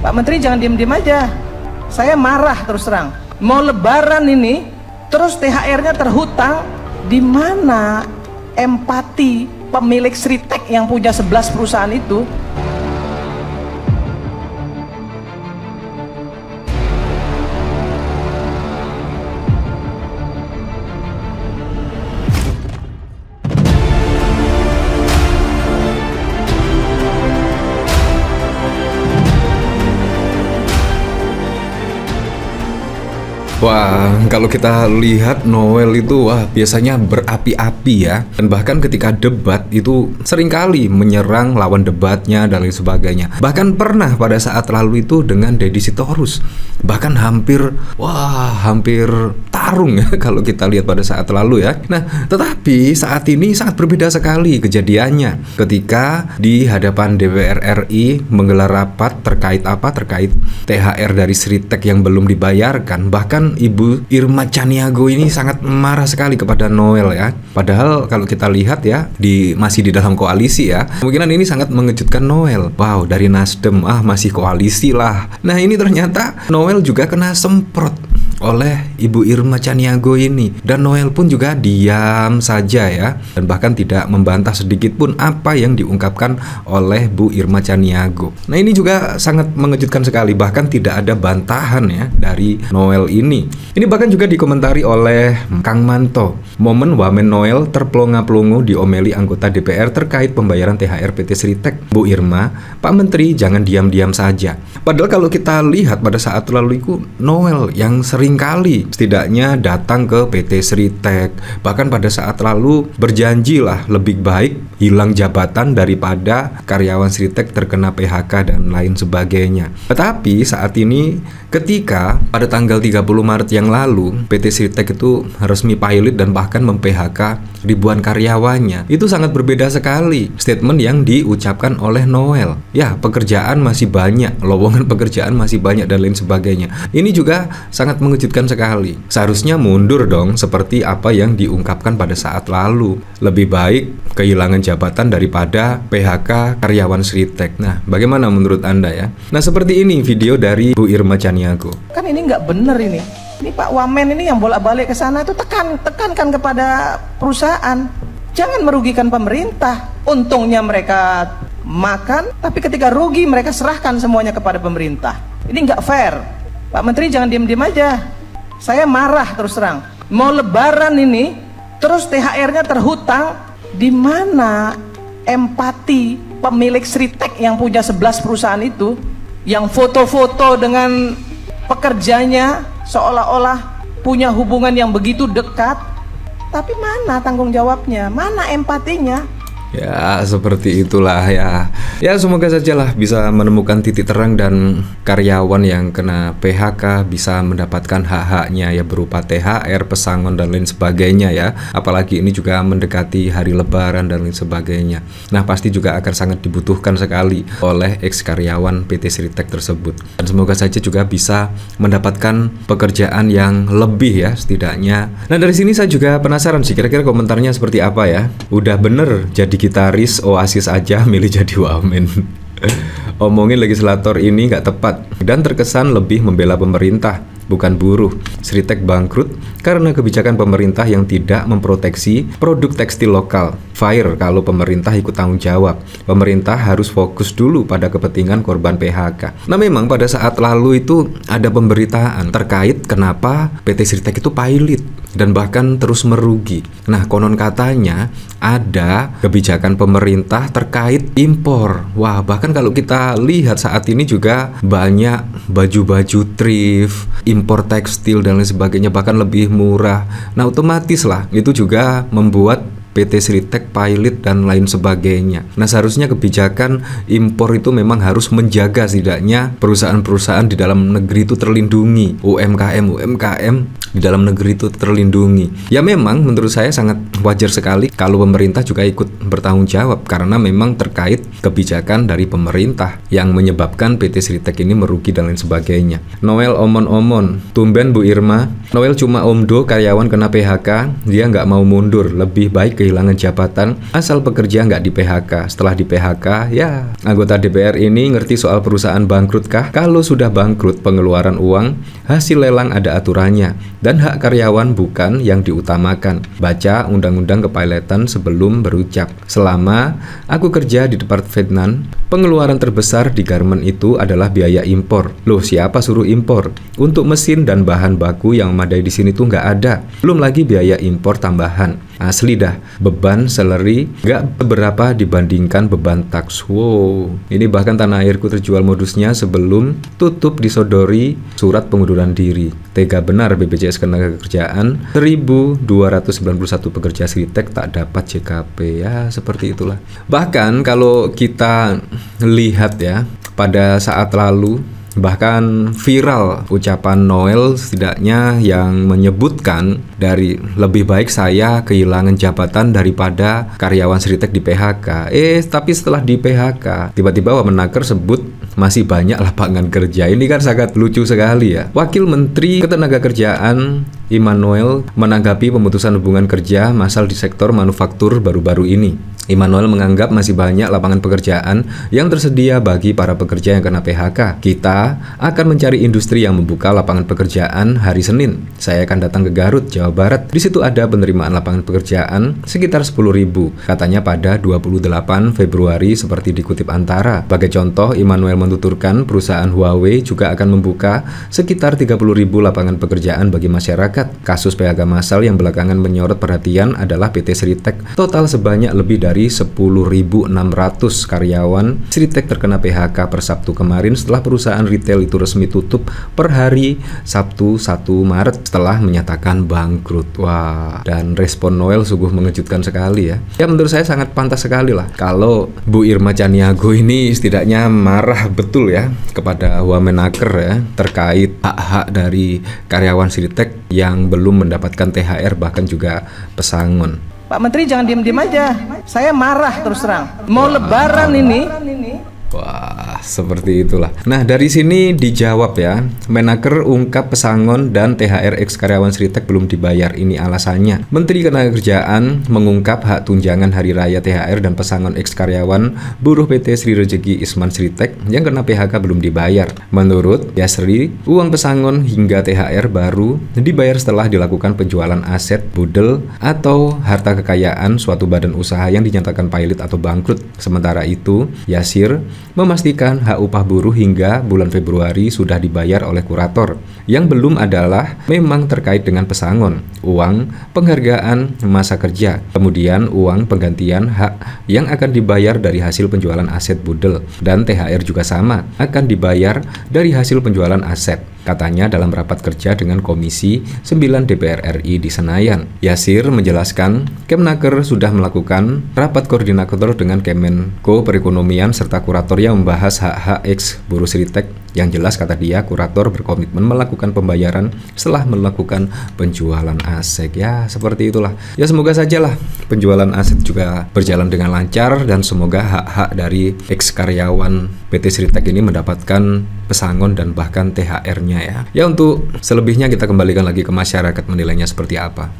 Pak Menteri jangan diem-diem aja. Saya marah terus terang. Mau lebaran ini, terus THR-nya terhutang. Di mana empati pemilik Sritek yang punya 11 perusahaan itu? Wah, kalau kita lihat Noel itu biasanya berapi-api ya. Dan bahkan ketika debat itu seringkali menyerang lawan debatnya dan lain sebagainya. Bahkan pernah pada saat lalu itu dengan Deddy Sitorus. Bahkan hampir tarung ya kalau kita lihat pada saat lalu ya. Nah, tetapi saat ini sangat berbeda sekali kejadiannya. Ketika di hadapan DPR RI menggelar rapat terkait THR dari Sritek yang belum dibayarkan. Bahkan Ibu Irma Chaniago ini sangat marah sekali kepada Noel ya. Padahal kalau kita lihat ya masih di dalam koalisi ya. Kemungkinan ini sangat mengejutkan Noel. Wow, dari Nasdem masih koalisi lah. Nah, ini ternyata Noel juga kena semprot oleh Ibu Irma Chaniago ini. Dan Noel pun juga diam saja ya. Dan bahkan tidak membantah sedikit pun apa yang diungkapkan oleh Bu Irma Chaniago. Nah, ini juga sangat mengejutkan sekali. Bahkan tidak ada bantahan ya dari Noel ini. Ini bahkan juga dikomentari oleh Kang Manto. Momen Wamen Noel terpelongo-pelongo diomeli anggota DPR terkait pembayaran THR PT Sritek. Bu Irma, Pak Menteri jangan diam-diam saja. Padahal kalau kita lihat pada saat lalu itu Noel yang seringkali setidaknya datang ke PT Sritek. Bahkan pada saat lalu berjanjilah lebih baik hilang jabatan daripada karyawan Sritek terkena PHK dan lain sebagainya. Tetapi saat ini ketika pada tanggal 30 Maret yang lalu PT Sritek itu resmi pilot dan bahkan mem-PHK ribuan karyawannya. Itu sangat berbeda sekali statement yang diucapkan oleh Noel. Ya, pekerjaan masih banyak, lowongan pekerjaan masih banyak dan lain sebagainya. Ini juga sangat mengejutkan sekali. Seharusnya mundur dong seperti apa yang diungkapkan pada saat lalu. Lebih baik kehilangan jabatan daripada PHK karyawan Sritek. Nah, bagaimana menurut Anda ya? Nah, seperti ini video dari Bu Irma Chaniago. Kan ini nggak bener ini. Ini Pak Wamen ini yang bolak-balik ke sana itu tekankan kepada perusahaan. Jangan merugikan pemerintah. Untungnya mereka makan, tapi ketika rugi mereka serahkan semuanya kepada pemerintah. Ini nggak fair. Pak Menteri jangan diem-diem aja. Saya marah terus terang. Mau lebaran ini, terus THR-nya terhutang. Di mana empati pemilik Sritek yang punya 11 perusahaan itu, yang foto-foto dengan pekerjanya seolah-olah punya hubungan yang begitu dekat, tapi mana tanggung jawabnya, mana empatinya? Ya, seperti itulah ya. Ya, semoga sajalah bisa menemukan titik terang dan karyawan yang kena PHK bisa mendapatkan hak-haknya ya, berupa THR, pesangon dan lain sebagainya ya. Apalagi ini juga mendekati hari lebaran dan lain sebagainya. Nah, pasti juga akan sangat dibutuhkan sekali oleh ex karyawan PT Sritek tersebut. Dan semoga saja juga bisa mendapatkan pekerjaan yang lebih ya setidaknya. Nah, dari sini saya juga penasaran sih kira-kira komentarnya seperti apa ya. Udah bener jadi gitaris Oasis aja milih jadi wamen. Omongin legislator ini nggak tepat dan terkesan lebih membela pemerintah bukan buruh. Sritek bangkrut karena kebijakan pemerintah yang tidak memproteksi produk tekstil lokal. Fair kalau pemerintah ikut tanggung jawab. Pemerintah harus fokus dulu pada kepentingan korban PHK. Nah, memang pada saat lalu itu ada pemberitaan terkait kenapa PT Sritek itu pilot dan bahkan terus merugi. Nah, konon katanya ada kebijakan pemerintah terkait impor. Wah, bahkan kalau kita lihat saat ini juga banyak baju-baju thrift, impor tekstil dan lain sebagainya, bahkan lebih murah. Nah, otomatis lah itu juga membuat PT Sritek pilot dan lain sebagainya. Nah, seharusnya kebijakan impor itu memang harus menjaga setidaknya perusahaan-perusahaan di dalam negeri itu terlindungi, UMKM di dalam negeri itu terlindungi. Ya, memang menurut saya sangat wajar sekali kalau pemerintah juga ikut bertanggung jawab karena memang terkait kebijakan dari pemerintah yang menyebabkan PT Sritek ini merugi dan lain sebagainya. Noel omon-omon, tumben Bu Irma. Noel cuma omdo karyawan kena PHK, dia nggak mau mundur, lebih baik kehilangan jabatan asal pekerja nggak di PHK. Setelah di PHK, ya anggota DPR ini ngerti soal perusahaan bangkrut kah? Kalau sudah bangkrut, pengeluaran uang, hasil lelang ada aturannya, dan hak karyawan bukan yang diutamakan. Baca undang-undang kepilotan sebelum berucap. Selama aku kerja di Departemen, pengeluaran terbesar di garmen itu adalah biaya impor. Loh, siapa suruh impor? Untuk mesin dan bahan baku yang memadai di sini tuh nggak ada. Belum lagi biaya impor tambahan. Asli dah, beban salary nggak beberapa dibandingkan beban tax. Wow, ini bahkan tanah airku terjual modusnya sebelum tutup disodori surat pengunduran diri. Tega benar BPJS Ketenagakerjaan, 1.291 pekerja Sritek tak dapat JKP. Ya, seperti itulah. Bahkan kalau kita lihat ya, pada saat lalu bahkan viral ucapan Noel setidaknya yang menyebutkan dari lebih baik saya kehilangan jabatan daripada karyawan Sritek di PHK. Tapi setelah di PHK tiba-tiba Wamenaker sebut masih banyak lapangan kerja. Ini kan sangat lucu sekali ya. Wakil Menteri Ketenagakerjaan Immanuel menanggapi pemutusan hubungan kerja massal di sektor manufaktur baru-baru ini. Immanuel menganggap masih banyak lapangan pekerjaan yang tersedia bagi para pekerja yang kena PHK. Kita akan mencari industri yang membuka lapangan pekerjaan hari Senin. Saya akan datang ke Garut, Jawa Barat. Di situ ada penerimaan lapangan pekerjaan sekitar 10.000, katanya pada 28 Februari seperti dikutip Antara. Sebagai contoh, Immanuel menuturkan perusahaan Huawei juga akan membuka sekitar 30.000 lapangan pekerjaan bagi masyarakat. Kasus PHK massal yang belakangan menyorot perhatian adalah PT Sritek. Total sebanyak lebih dari 10.600 karyawan Sritek terkena PHK per Sabtu kemarin setelah perusahaan retail itu resmi tutup per hari Sabtu 1 Maret setelah menyatakan bangkrut. Wah, dan respon Noel sungguh mengejutkan sekali ya. Ya menurut saya sangat pantas sekali lah kalau Bu Irma Chaniago ini setidaknya marah betul ya kepada Wamenaker ya terkait hak-hak dari karyawan Sritek yang belum mendapatkan THR bahkan juga pesangon. Pak Menteri jangan diam-diam aja. Saya marah terus terang. Mau lebaran ini. Wah, seperti itulah. Nah, dari sini dijawab ya. Menaker ungkap pesangon dan THR ex karyawan Sritek belum dibayar. Ini alasannya. Menteri Ketenagakerjaan mengungkap hak tunjangan hari raya THR dan pesangon ex karyawan buruh PT Sri Rejeki Isman Sritek yang kena PHK belum dibayar. Menurut Yasri, uang pesangon hingga THR baru dibayar setelah dilakukan penjualan aset, budel, atau harta kekayaan suatu badan usaha yang dinyatakan pailit atau bangkrut. Sementara itu, Yasir memastikan hak upah buruh hingga bulan Februari sudah dibayar oleh kurator. Yang belum adalah memang terkait dengan pesangon, uang penghargaan masa kerja, kemudian uang penggantian hak yang akan dibayar dari hasil penjualan aset budel, dan THR juga sama, akan dibayar dari hasil penjualan aset. Katanya dalam rapat kerja dengan Komisi 9 DPR RI di Senayan. Yasir menjelaskan, Kemnaker sudah melakukan rapat koordinator dengan Kemenko Perekonomian serta kurator yang membahas hak-hak ex buruh Sritek. Yang jelas kata dia, kurator berkomitmen melakukan pembayaran setelah melakukan penjualan aset. Ya, seperti itulah. Ya, semoga sajalah penjualan aset juga berjalan dengan lancar dan semoga hak-hak dari ex karyawan PT Sritek ini mendapatkan pesangon dan bahkan THR-nya ya. Ya, untuk selebihnya kita kembalikan lagi ke masyarakat menilainya seperti apa.